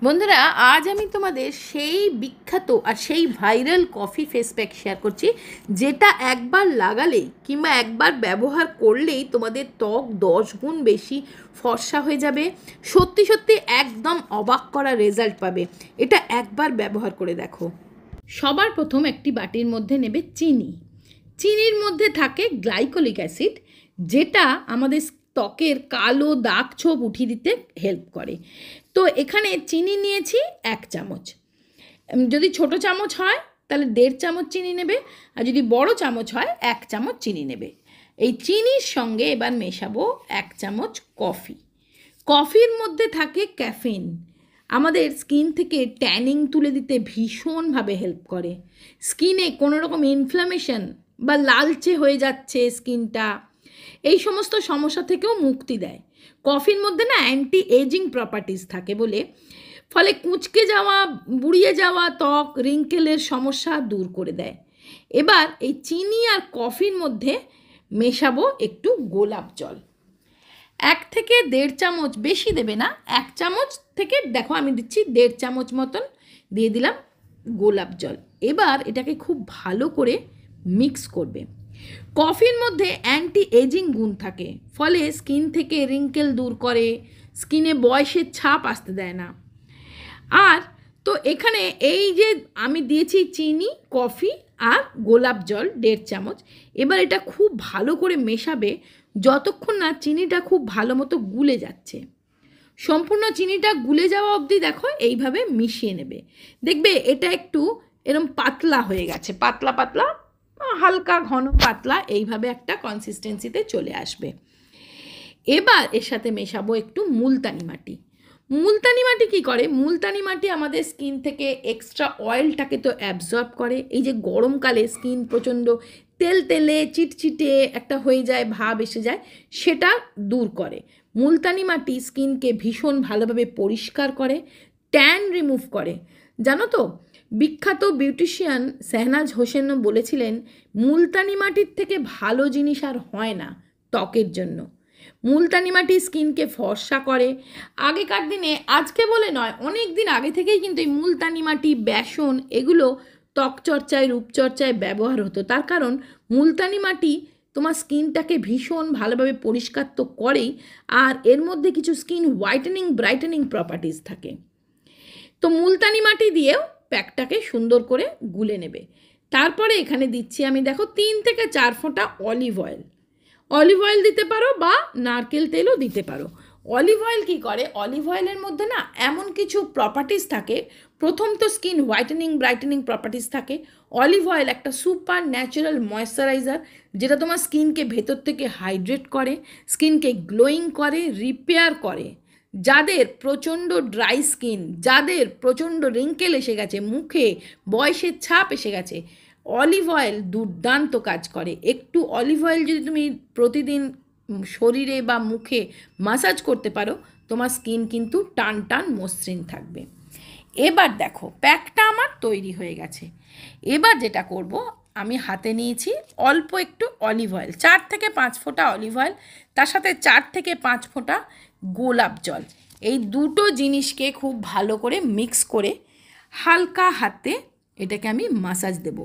বন্ধুরা, আজ আমি তোমাদের সেই বিখ্যাত আর সেই viral coffee face pack share করছি, যেটা একবার লাগালেই কিংবা একবার ব্যবহার করলেই তোমাদের ত্বক 10 গুণ বেশি ফর্সা হয়ে যাবে। সত্যি সত্যি একদম অবাক করা রেজাল্ট পাবে। এটা একবার ব্যবহার করে দেখো। সবার প্রথম একটি বাটির মধ্যে নেবে চিনি। চিনির মধ্যে থাকে গ্লাইকোলিক অ্যাসিড, যেটা আমাদের ত্বকের কালো দাগ ছোপ উঠিয়ে দিতে হেল্প করে। তো এখানে চিনি নিয়েছি 1 চামচ। যদি ছোট চামচ হয় তাহলে 1.5 চামচ চিনি নেবে, আর যদি বড় চামচ হয় 1 চামচ চিনি নেবে। এই চিনির সঙ্গে এবার মেশাবো 1 চামচ কফি। কফির মধ্যে থাকে ক্যাফিন, আমাদের স্কিন থেকে ট্যানিং তুলে দিতে ভীষণভাবে হেল্প করে। স্কিনে কোনো রকম ইনফ্ল্যামেশন বা লালচে হয়ে যাচ্ছে স্কিনটা, এই সমস্ত সমস্যা থেকেও মুক্তি দেয়। কফির মধ্যে না অ্যান্টি এজিং প্রপার্টিজ থাকে বলে ফলে কুঁচকে যাওয়া, বুড়িয়ে যাওয়া ত্বক, রিঙ্কেলের সমস্যা দূর করে দেয়। এবার এই চিনি আর কফির মধ্যে মেশাবো একটু গোলাপ জল। 1 থেকে 1.5 চামচ, বেশি দেবে না, 1 চামচ থেকে দেখো আমি দিচ্ছি 1.5 চামচ মতন দিয়ে দিলাম গোলাপ জল। এবার এটাকে খুব ভালো করে মিক্স করবে। কফির মধ্যে অ্যান্টি এজিং গুণ থাকে, ফলে স্কিন থেকে রিঙ্কেল দূর করে, স্কিনে বয়সের ছাপ আসতে দেয় না। আর তো এখানে এই যে আমি দিয়েছি চিনি, কফি আর গোলাপ জল 1.5 চামচ। এবার এটা খুব ভালো করে মেশাবে যতক্ষণ না চিনিটা খুব ভালো মতো গুলে যাচ্ছে। সম্পূর্ণ চিনিটা গুলে যাওয়া অবধি দেখো এইভাবে মিশিয়ে নেবে। দেখবে এটা একটু এরম পাতলা হয়ে গেছে, পাতলা পাতলা, হালকা ঘন পাতলা, এইভাবে একটা কনসিস্টেন্সিতে চলে আসবে। এবার এর সাথে মেশাবো একটু মুলতানি মাটি। মুলতানি মাটি কী করে? মুলতানি মাটি আমাদের স্কিন থেকে এক্সট্রা অয়েলটাকে তো অ্যাবজর্ব করে। এই যে গরমকালে স্কিন প্রচণ্ড তেল তেলে চিটচিটে একটা হয়ে যায়, ভাব এসে যায়, সেটা দূর করে। মুলতানি মাটি স্কিনকে ভীষণ ভালোভাবে পরিষ্কার করে, ট্যান রিমুভ করে। জানো তো, বিখ্যাত বিউটিশিয়ান শেহনাজ হোসেনও বলেছিলেন, মুলতানি মাটির থেকে ভালো জিনিস আর হয় না ত্বকের জন্য। মুলতানি মাটি স্কিনকে ফর্সা করে। আগেকার দিনে, আজকে বলে নয়, অনেক দিন আগে থেকেই কিন্তু এই মুলতানি মাটি, বেসন, এগুলো ত্বকচর্চায়, রূপচর্চায় ব্যবহার হতো। তার কারণ মুলতানি মাটি তোমার স্কিনটাকে ভীষণ ভালোভাবে পরিষ্কার তো করেই, আর এর মধ্যে কিছু স্কিন হোয়াইটেনিং, ব্রাইটেনিং প্রপার্টিজ থাকে। তো মুলতানি মাটি দিয়েও প্যাকটাকে সুন্দর করে গুলে নেবে। তারপরে এখানে দিচ্ছি আমি, দেখো, 3 থেকে 4 ফোঁটা অলিভ অয়েল। অলিভ অয়েল দিতে পারো বা নারকেল তেলও দিতে পারো। অলিভ অয়েল কী করে? অলিভ অয়েলের মধ্যে না এমন কিছু প্রপার্টিজ থাকে। প্রথম তো স্কিন হোয়াইটেনিং, ব্রাইটেনিং প্রপার্টিজ থাকে। অলিভ অয়েল একটা সুপার ন্যাচারাল ময়েশ্চারাইজার, যেটা তোমার স্কিনকে ভেতর থেকে হাইড্রেট করে, স্কিনকে গ্লোয়িং করে, রিপেয়ার করে। যাদের প্রচণ্ড ড্রাই স্কিন, যাদের প্রচণ্ড রিঙ্কেল এসে গেছে, মুখে বয়সের ছাপ এসে গেছে, অলিভ অয়েল দুর্দান্ত কাজ করে। একটু অলিভ অয়েল যদি তুমি প্রতিদিন শরীরে বা মুখে মাসাজ করতে পারো, তোমার স্কিন কিন্তু টান টান মসৃণ থাকবে। এবার দেখো প্যাকটা আমার তৈরি হয়ে গেছে। এবার যেটা করব, আমি হাতে নিয়েছি অল্প একটু অলিভ অয়েল, 4 থেকে 5 ফোঁটা অলিভ অয়েল, তার সাথে 4 থেকে 5 ফোঁটা গোলাপ জল। এই দুটো জিনিসকে খুব ভালো করে মিক্স করে হালকা হাতে এটাকে আমি মাসাজ দেব।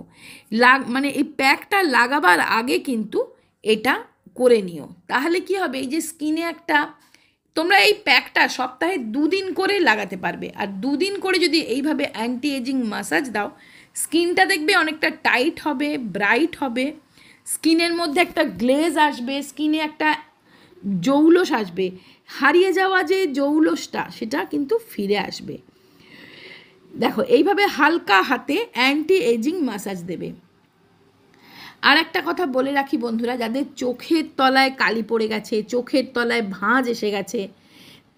মানে এই প্যাকটা লাগাবার আগে কিন্তু এটা করে নিও, তাহলে কি হবে, এই যে স্কিনে একটা, তোমরা এই প্যাকটা সপ্তাহে 2 দিন করে লাগাতে পারবে। আর 2 দিন করে যদি এইভাবে অ্যান্টি এজিং মাসাজ দাও, স্কিনটা দেখবে অনেকটা টাইট হবে, ব্রাইট হবে, স্কিনের মধ্যে একটা গ্লেজ আসবে, স্কিনে একটা জৌলস আসবে, হারিয়ে যাওয়া যে জৌলসটা সেটা কিন্তু ফিরে আসবে। দেখো এইভাবে হালকা হাতে অ্যান্টি এজিং মাসাজ দেবে। আর একটা কথা বলে রাখি বন্ধুরা, যাদের চোখের তলায় কালি পড়ে গেছে, চোখের তলায় ভাঁজ এসে গেছে,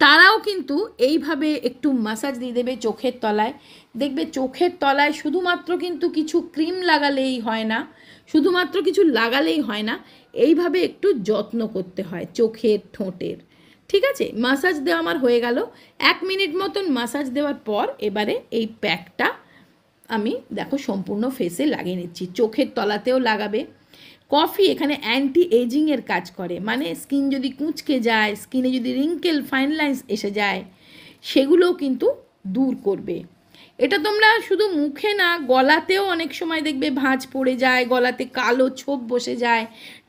তারাও কিন্তু এইভাবে একটু মাসাজ দিয়ে দেবে চোখের তলায়। দেখবে চোখের তলায় শুধুমাত্র কিন্তু কিছু ক্রিম লাগালেই হয় না, শুধুমাত্র কিছু লাগালেই হয় না, এইভাবে একটু যত্ন করতে হয় চোখের, ঠোঁটের। ঠিক আছে, মাসাজ দেওয়া আমার হয়ে গেল। 1 মিনিট মতন মাসাজ দেওয়ার পর এবারে এই প্যাকটা আমি দেখো সম্পূর্ণ ফেসে লাগিয়ে নিচ্ছি। চোখের তলাতেও লাগাবে। কফি এখানে অ্যান্টি এজিংয়ের কাজ করে, মানে স্কিন যদি কুঁচকে যায়, স্কিনে যদি রিঙ্কেল, ফাইন লাইন্স এসে যায়, সেগুলোও কিন্তু দূর করবে। এটা তোমরা শুধু মুখে না, গলাতেও অনেক সময় দেখবে ভাঁজ পড়ে যায়, গলাতে কালো ছোপ বসে যায়,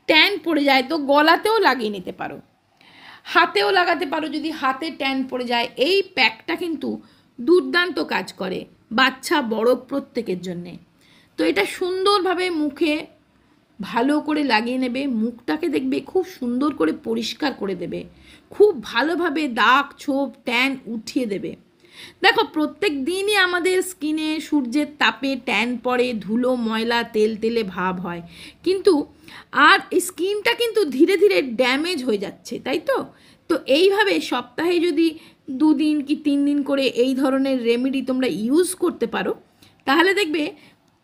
ট্যান পড়ে যায়, তো গলাতেও লাগিয়ে নিতে পারো, হাতেও লাগাতে পারো যদি হাতে ট্যান পড়ে যায়। এই প্যাকটা কিন্তু দুর্দান্ত কাজ করে বাচ্চা বড় প্রত্যেকের জন্যে। তো এটা সুন্দরভাবে মুখে ভালো করে লাগিয়ে নেবে, মুখটাকে দেখবে খুব সুন্দর করে পরিষ্কার করে দেবে, খুব ভালোভাবে দাগ ছোপ ট্যান উঠিয়ে দেবে। দেখো প্রত্যেক দিনই আমাদের স্কিনে সূর্যের তাপে ট্যান পড়ে, ধুলো ময়লা তেল তেলে ভাব হয়, কিন্তু আর এই স্কিনটা কিন্তু ধীরে ধীরে ড্যামেজ হয়ে যাচ্ছে, তাই তো? তো এইভাবে সপ্তাহে যদি 2 দিন কি 3 দিন করে এই ধরনের রেমেডি তোমরা ইউজ করতে পারো, তাহলে দেখবে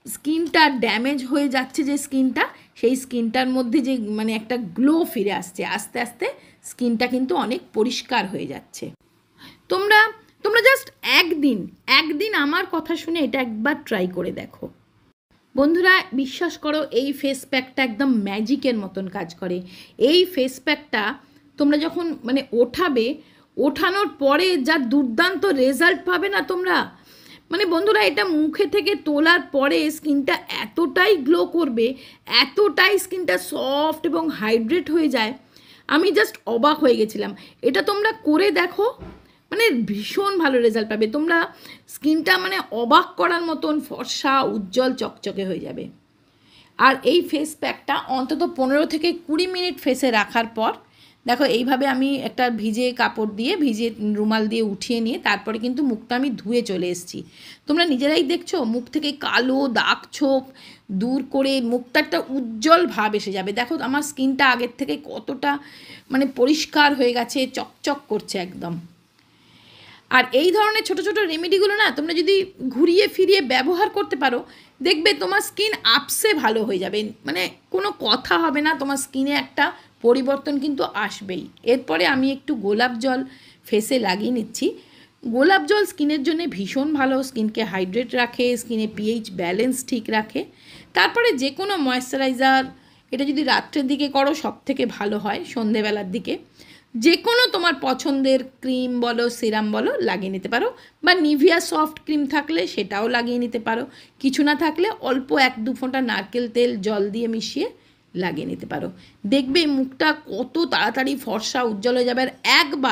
স্কিনটা ড্যামেজ হয়ে যাচ্ছে যে স্কিনটা, সেই স্কিনটার মধ্যে যে মানে একটা গ্লো ফিরে আসছে, আস্তে আস্তে স্কিনটা কিন্তু অনেক পরিষ্কার হয়ে যাচ্ছে। তোমরা তোমরা জাস্ট একদিন আমার কথা শুনে এটা একবার ট্রাই করে দেখো বন্ধুরা। বিশ্বাস করো এই ফেস প্যাকটা একদম ম্যাজিকের মতন কাজ করে। এই ফেস প্যাকটা তোমরা যখন মানে ওঠানোর পরে যা দুর্দান্ত রেজাল্ট পাবে না তোমরা, মানে বন্ধুরা এটা মুখে থেকে তোলার পরে স্কিনটা এতটাই গ্লো করবে, এতটাই স্কিনটা সফট এবং হাইড্রেট হয়ে যায়, আমি জাস্ট অবাক হয়ে গেছিলাম। এটা তোমরা করে দেখো, মানে ভীষণ ভালো রেজাল্ট পাবে তোমরা, স্কিনটা মানে অবাক করার মতন ফর্সা উজ্জ্বল চকচকে হয়ে যাবে। আর এই ফেস প্যাকটা অন্তত 15 থেকে 20 মিনিট ফেসে রাখার পর দেখো এইভাবে আমি একটা ভিজে কাপড় দিয়ে, ভিজে রুমাল দিয়ে উঠিয়ে নিয়ে তারপরে কিন্তু মুখটা আমি ধুয়ে চলে এসেছি। তোমরা নিজেরাই দেখছো মুখ থেকে কালো দাগ ছোপ দূর করে মুখটা একটা উজ্জ্বল ভাব এসে যাবে। দেখো আমার স্কিনটা আগের থেকে কতটা মানে পরিষ্কার হয়ে গেছে, চকচক করছে একদম। আর এই ধরনের ছোট ছোট রেমেডিগুলো না তোমরা যদি ঘুরিয়ে ফিরিয়ে ব্যবহার করতে পারো, দেখবে তোমার স্কিন আপসে ভালো হয়ে যাবে, মানে কোনো কথা হবে না, তোমার স্কিনে একটা পরিবর্তন কিন্তু আসবেই। এরপরে আমি একটু গোলাপ জল ফেসে লাগিয়ে নিচ্ছি। গোলাপ জল স্কিনের জন্য ভীষণ ভালো, স্কিনকে হাইড্রেট রাখে, স্কিনে পিএইচ ব্যালেন্স ঠিক রাখে। তারপরে যে কোনো ময়েশ্চারাইজার, এটা যদি রাত্রের দিকে করো সব থেকে ভালো হয়, সন্ধেবেলার দিকে যে কোনো তোমার পছন্দের ক্রিম বলো সিরাম বলো লাগিয়ে নিতে পারো, বা নিভিয়া সফট ক্রিম থাকলে সেটাও লাগিয়ে নিতে পারো, কিছু না থাকলে অল্প 1-2 ফোঁটা নারকেল তেল জল দিয়ে মিশিয়ে লাগিয়ে নিতে পারো। দেখবে মুখটা কত তাড়াতাড়ি ফর্সা উজ্জ্বল হয়ে যাবে।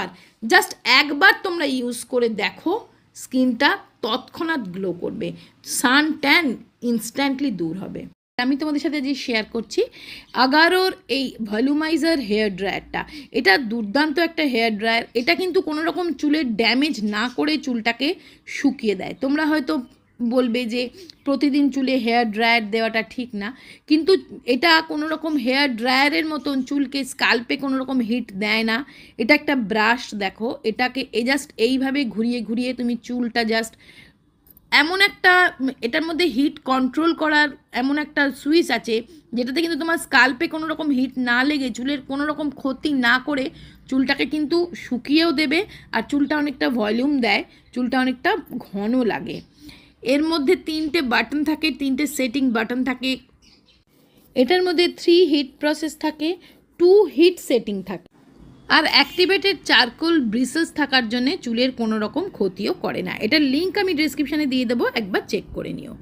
আর জাস্ট একবার তোমরা ইউজ করে দেখো, স্কিনটা তৎক্ষণাৎ গ্লো করবে, সান ট্যান ইনস্ট্যান্টলি দূর হবে। আমি তোমাদের সাথে যে শেয়ার করছি আগারোর এই ভলিউমাইজার হেয়ার ড্রায়ারটা, এটা দুর্দান্ত একটা হেয়ার ড্রায়ার। এটা কিন্তু কোনো রকম চুলের ড্যামেজ না করে চুলটাকে শুকিয়ে দেয়। তোমরা হয়তো বলবে যে প্রতিদিন চুলে হেয়ার ড্রায়ার দেওয়াটা ঠিক না, কিন্তু এটা কোনো রকম হেয়ার ড্রায়ারের মতন চুলকে স্কাল্পে কোনো রকম হিট দেয় না। এটা একটা ব্রাশ, দেখো এটাকে জাস্ট এইভাবে ঘুরিয়ে ঘুরিয়ে তুমি চুলটা জাস্ট এমন একটা, এটার মধ্যে হিট কন্ট্রোল করার এমন একটা সুইচ আছে যেটাতে কিন্তু তোমার স্কাল্পে কোনো রকম হিট না লেগে চুলের কোনো রকম ক্ষতি না করে চুলটাকে কিন্তু শুকিয়েও দেবে, আর চুলটা অনেকটা ভলিউম দেয়, চুলটা অনেকটা ঘন লাগে। এর মধ্যে 3টে বাটন থাকে, 3টে সেটিং বাটন থাকে। এটার মধ্যে 3 হিট প্রসেস থাকে, 2 হিট সেটিং থাকে, আর অ্যাক্টিভেটেড চারকোল ব্রিসেস থাকার জন্য চুলের কোনো রকম ক্ষতিও করে না। এটার লিঙ্ক আমি ডেসক্রিপশানে দিয়ে দেবো, একবার চেক করে নিও।